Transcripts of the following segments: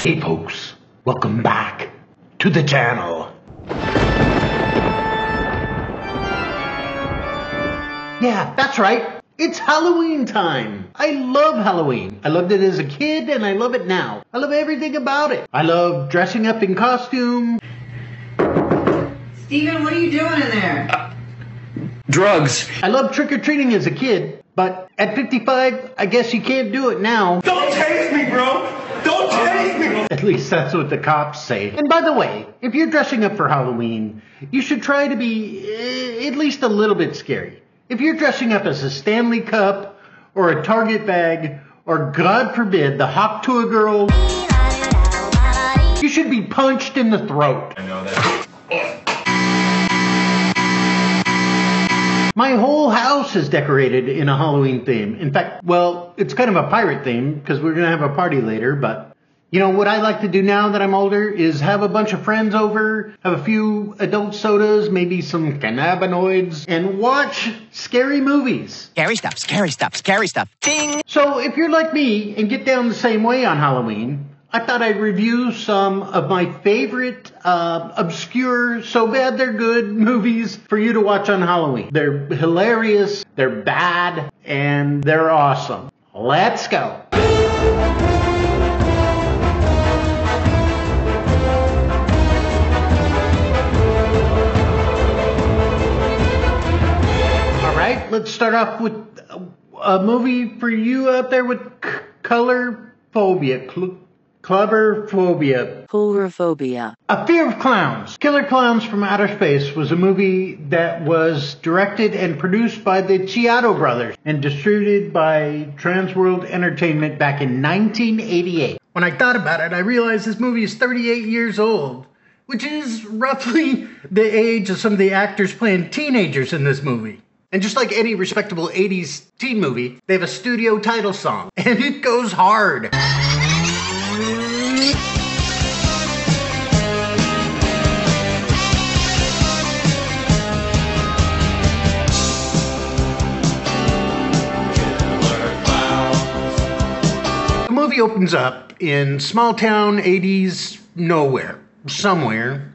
Hey folks, welcome back to the channel. Yeah, that's right. It's Halloween time. I love Halloween. I loved it as a kid and I love it now. I love everything about it. I love dressing up in costume. Steven, what are you doing in there? Drugs. I loved trick-or-treating as a kid, but at 55, I guess you can't do it now. Don't tase me, bro! Don't tase me! At least that's what the cops say. And by the way, if you're dressing up for Halloween, you should try to be at least a little bit scary. If you're dressing up as a Stanley Cup, or a Target bag, or God forbid, the Hawk to a girl, you should be punched in the throat. I know that. My whole house is decorated in a Halloween theme. In fact, well, it's kind of a pirate theme because we're going to have a party later, but you know what I like to do now that I'm older is have a bunch of friends over, have a few adult sodas, maybe some cannabinoids, and watch scary movies. Scary stuff, scary stuff, scary stuff. Ding! So if you're like me and get down the same way on Halloween, I thought I'd review some of my favorite obscure, so bad they're good movies for you to watch on Halloween. They're hilarious, they're bad, and they're awesome. Let's go. Alright, let's start off with a movie for you out there with color phobia. Coulrophobia. A Fear of Clowns. Killer Clowns from Outer Space was a movie that was directed and produced by the Chiodo brothers and distributed by Transworld Entertainment back in 1988. When I thought about it, I realized this movie is 38 years old, which is roughly the age of some of the actors playing teenagers in this movie. And just like any respectable 80s teen movie, they have a studio title song, and it goes hard. The movie opens up in small town 80s nowhere. Somewhere.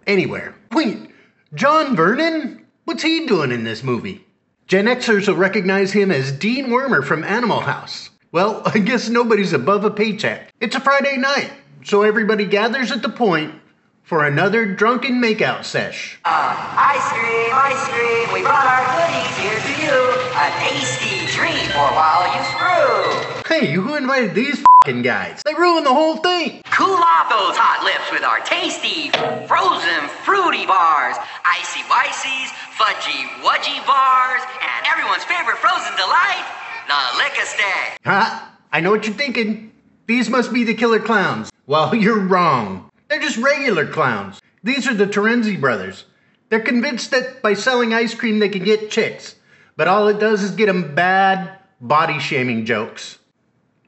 Anywhere. Wait, John Vernon? What's he doing in this movie? Gen Xers will recognize him as Dean Wormer from Animal House. Well, I guess nobody's above a paycheck. It's a Friday night, so everybody gathers at the point for another drunken makeout sesh. Ice cream, we brought our goodies here to you. A tasty treat for while you screw. Hey, who invited these f***ing guys? They ruined the whole thing. Cool off those hot lips with our tasty, frozen, fruity bars. Icy Wicies, fudgy wudgy bars, and everyone's favorite frozen delight, the Lick-a-Stay. Huh? I know what you're thinking. These must be the Killer Clowns. Well, you're wrong. They're just regular clowns. These are the Terenzi brothers. They're convinced that by selling ice cream they can get chicks, but all it does is get them bad body-shaming jokes.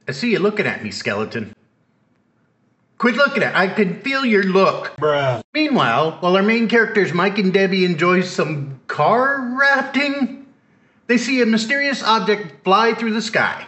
I see you looking at me, skeleton. Quit looking at me. I can feel your look. Bruh. Meanwhile, while our main characters Mike and Debbie enjoy some car rafting, they see a mysterious object fly through the sky.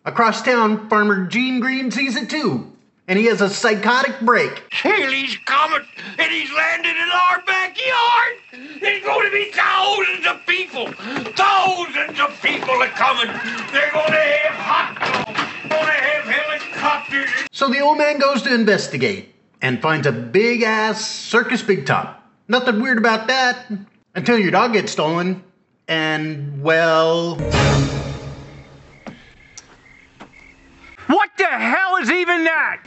Across town, Farmer Gene Green sees it too, and he has a psychotic break. Haley's coming, and he's landing in our backyard. There's going to be thousands of people. Thousands of people are coming. They're going to have hot dogs. Going to have helicopters. So the old man goes to investigate and finds a big-ass circus big top. Nothing weird about that until your dog gets stolen. And, well... What the hell is even that?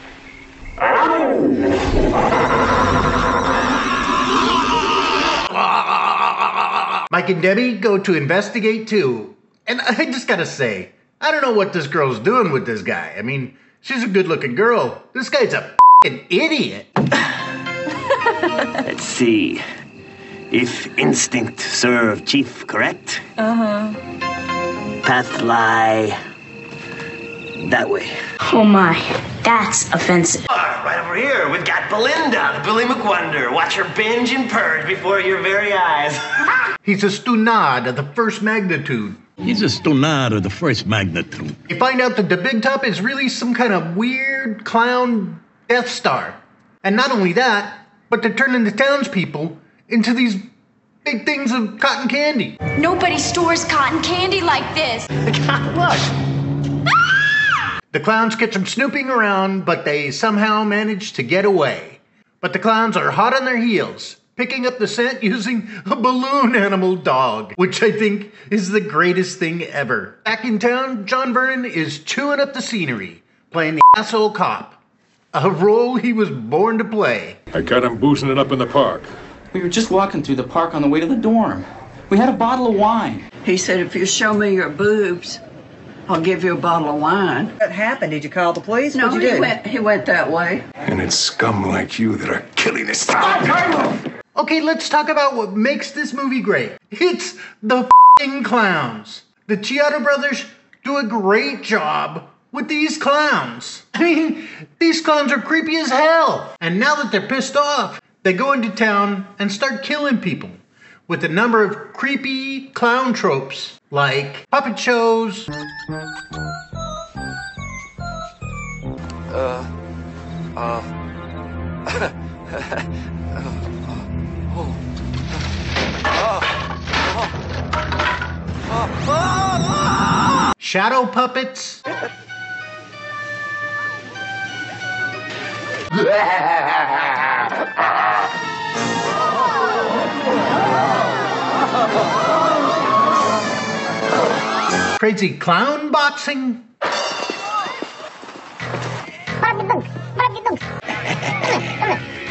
Mike and Debbie go to investigate too. And I just gotta say, I don't know what this girl's doing with this guy. I mean, she's a good-looking girl. This guy's a f***ing idiot. Let's see. If instinct serve chief, correct? Uh-huh. Path lie that way. Oh my, that's offensive. Right over here, we've got Belinda, the Billy McWonder. Watch her binge and purge before your very eyes. He's a stunad of the first magnitude. He's a stunad of the first magnitude. You find out that the big top is really some kind of weird clown Death Star. And not only that, but they're turning the townspeople into these big things of cotton candy. Nobody stores cotton candy like this. Look. The clowns catch them snooping around, but they somehow manage to get away. But the clowns are hot on their heels, picking up the scent using a balloon animal dog, which I think is the greatest thing ever. Back in town, John Vernon is chewing up the scenery, playing the asshole cop, a role he was born to play. I got him boozing it up in the park. We were just walking through the park on the way to the dorm. We had a bottle of wine. He said, if you show me your boobs, I'll give you a bottle of wine. What happened? Did you call the police? No, What'd you do? he went that way. And it's scum like you that are killing this town. Okay, let's talk about what makes this movie great. It's the f***ing clowns. The Chiodo brothers do a great job with these clowns. I mean, these clowns are creepy as hell. And now that they're pissed off, they go into town and start killing people with a number of creepy clown tropes like puppet shows, shadow puppets, crazy clown boxing,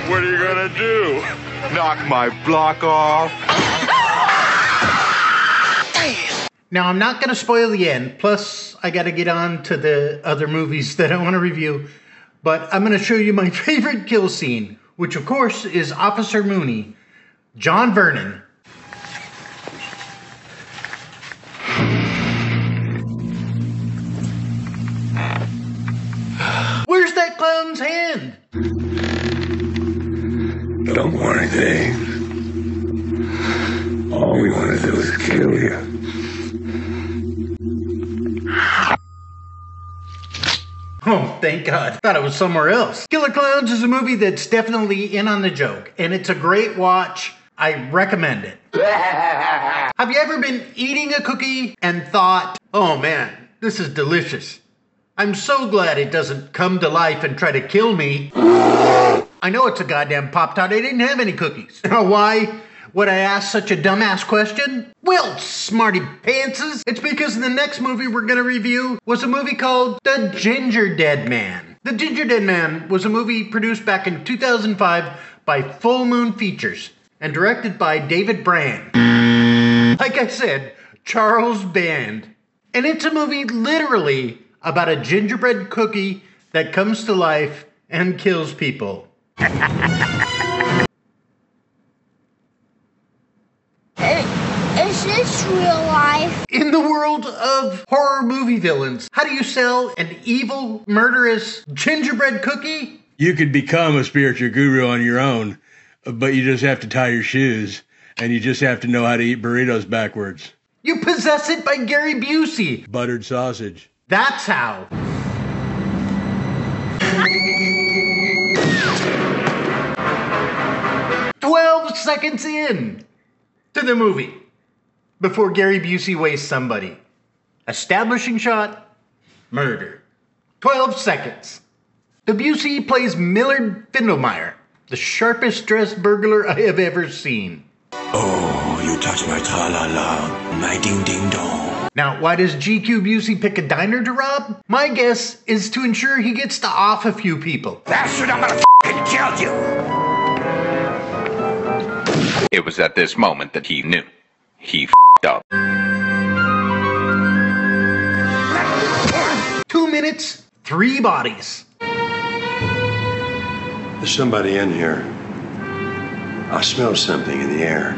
What are you gonna do? Knock my block off? Now, I'm not going to spoil the end, plus I got to get on to the other movies that I want to review, but I'm going to show you my favorite kill scene, which of course is Officer Mooney, John Vernon. Where's that clown's hand? Don't worry, Dave. All we want to do is kill you. Oh, thank God. Thought it was somewhere else. Killer Clowns is a movie that's definitely in on the joke, and it's a great watch. I recommend it. Have you ever been eating a cookie and thought, oh man, this is delicious. I'm so glad it doesn't come to life and try to kill me. I know it's a goddamn Pop-Tart. I didn't have any cookies. Why would I ask such a dumbass question? Well, smarty pantses, it's because the next movie we're gonna review was a movie called The Ginger Dead Man. The Ginger Dead Man was a movie produced back in 2005 by Full Moon Features and directed by David Brand. Like I said, Charles Band. And it's a movie literally about a gingerbread cookie that comes to life and kills people. Is this real life? In the world of horror movie villains, how do you sell an evil, murderous gingerbread cookie? You could become a spiritual guru on your own, but you just have to tie your shoes, and you just have to know how to eat burritos backwards. You possess it by Gary Busey. Buttered sausage. That's how. "12 seconds in to the movie before Gary Busey wastes somebody. Establishing shot, murder. 12 seconds. The Busey plays Millard Findelmeyer, the sharpest dressed burglar I have ever seen. Oh, you touch my tra-la-la, my ding-ding-dong. Now, why does GQ Busey pick a diner to rob? My guess is to ensure he gets to off a few people. Bastard, I'm gonna f***ing kill you! It was at this moment that he knew. He f***ed up. 2 minutes, 3 bodies. There's somebody in here. I smell something in the air.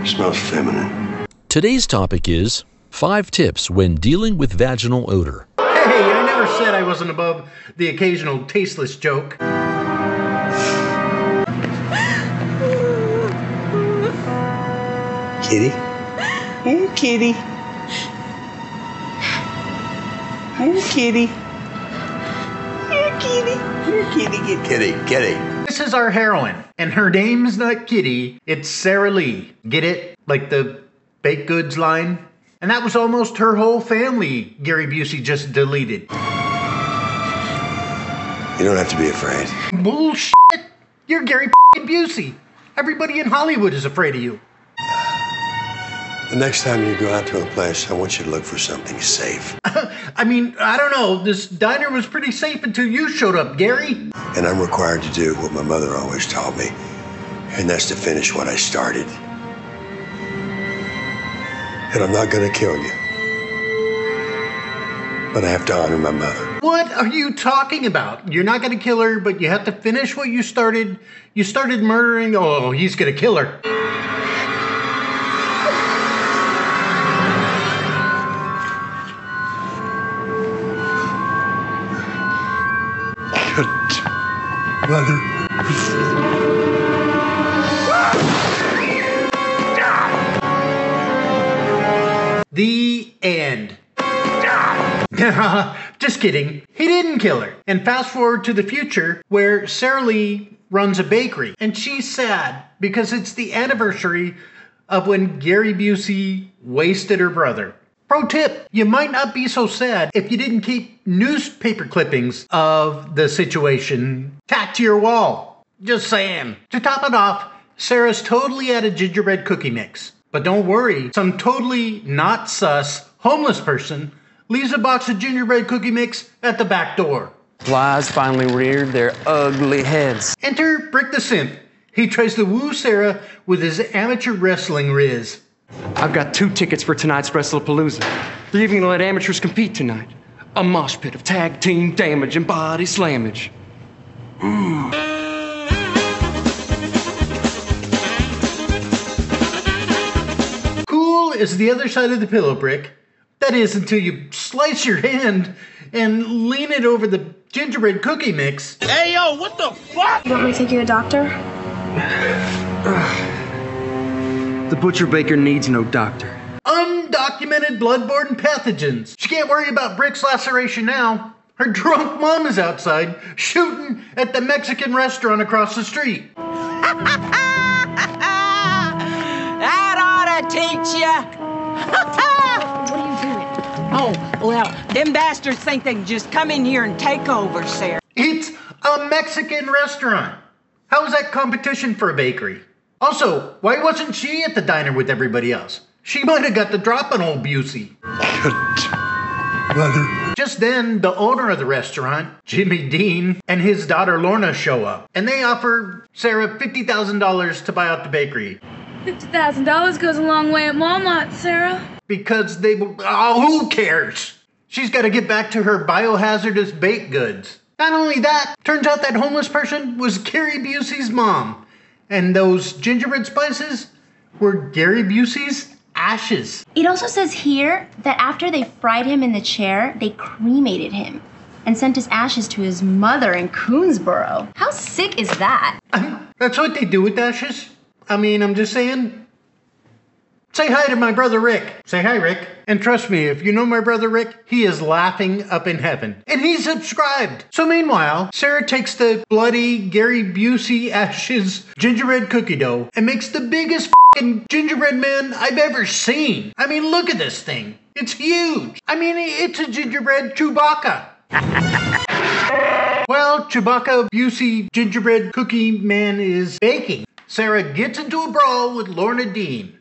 It smells feminine. Today's topic is 5 tips when dealing with vaginal odor. Hey, I never said I wasn't above the occasional tasteless joke. Kitty? Hey, kitty. Hey, kitty. Hey, kitty. Kitty. This is our heroine, and her name's not Kitty, it's Sarah Lee. Get it? Like the baked goods line? And that was almost her whole family Gary Busey just deleted. You don't have to be afraid. Bullshit! You're Gary Busey. Everybody in Hollywood is afraid of you. The next time you go out to a place, I want you to look for something safe. I mean, I don't know. This diner was pretty safe until you showed up, Gary. And I'm required to do what my mother always taught me, and that's to finish what I started. And I'm not gonna kill you, but I have to honor my mother. What are you talking about? You're not gonna kill her, but you have to finish what you started. You started murdering. Oh, he's gonna kill her. Mother. The end. Just kidding. He didn't kill her. And fast forward to the future where Sarah Lee runs a bakery. And she's sad because it's the anniversary of when Gary Busey wasted her brother. Pro tip, you might not be so sad if you didn't keep newspaper clippings of the situation tacked to your wall. Just saying. To top it off, Sarah's totally out of gingerbread cookie mix. But don't worry, some totally not sus homeless person leaves a box of gingerbread cookie mix at the back door. Flies finally reared their ugly heads. Enter Brick the Simp. He tries to woo Sarah with his amateur wrestling riz. I've got 2 tickets for tonight's Wrestlepalooza. They're even gonna let amateurs compete tonight. A mosh pit of tag team damage and body slammage. Cool is the other side of the pillow, Brick. That is until you slice your hand and lean it over the gingerbread cookie mix. Hey, yo, what the fuck? You want me to take you to a doctor? The butcher baker needs no doctor. Undocumented bloodborne pathogens. She can't worry about Brick's laceration now. Her drunk mom is outside shooting at the Mexican restaurant across the street. That ought to teach ya. What are you doing? Oh, well, them bastards think they can just come in here and take over, Sarah. It's a Mexican restaurant. How is that competition for a bakery? Also, why wasn't she at the diner with everybody else? She might have got the drop on old Busey. Mother. Just then, the owner of the restaurant, Jimmy Dean, and his daughter Lorna show up. And they offer Sarah $50,000 to buy out the bakery. $50,000 goes a long way at Walmart, Sarah. Because they will... Oh, who cares? She's got to get back to her biohazardous baked goods. Not only that, turns out that homeless person was Gary Busey's mom. And those gingerbread spices were Gary Busey's ashes. It also says here that after they fried him in the chair, they cremated him and sent his ashes to his mother in Coonsboro. How sick is that? That's what they do with ashes. I mean, I'm just saying. Say hi to my brother Rick. Say hi, Rick. And trust me, if you know my brother Rick, he is laughing up in heaven. And he's subscribed. So meanwhile, Sarah takes the bloody Gary Busey ashes gingerbread cookie dough and makes the biggest f***ing gingerbread man I've ever seen. I mean, look at this thing. It's huge. I mean, it's a gingerbread Chewbacca. Well, Chewbacca Busey gingerbread cookie man is baking. Sarah gets into a brawl with Lorna Dean.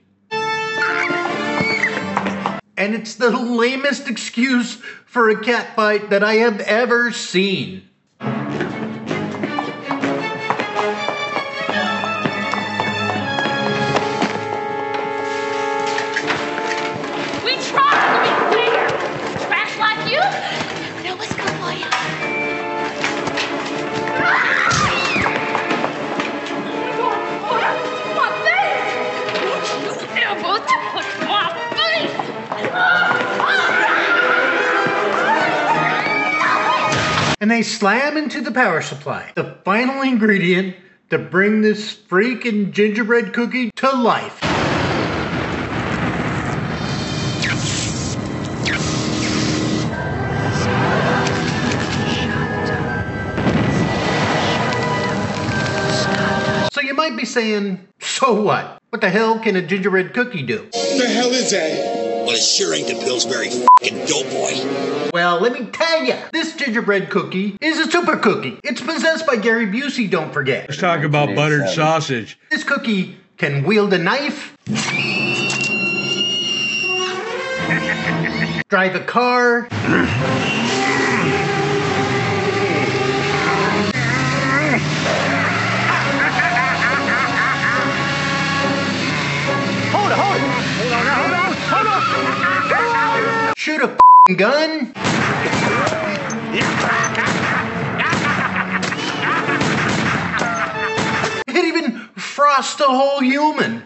And it's the lamest excuse for a cat fight that I have ever seen. We tried to be clear. Trash like you? Never know what's good for you. My face! You ever touch my face? And they slam into the power supply, the final ingredient to bring this freaking gingerbread cookie to life. might be saying, so what? What the hell can a gingerbread cookie do? What the hell is that? Well, it sure ain't the Pillsbury f***ing Doughboy. Well, let me tell ya, this gingerbread cookie is a super cookie. It's possessed by Gary Busey, don't forget. Let's talk about buttered sausage. This cookie can wield a knife, drive a car, shoot a f***ing gun, it even frosts a whole human.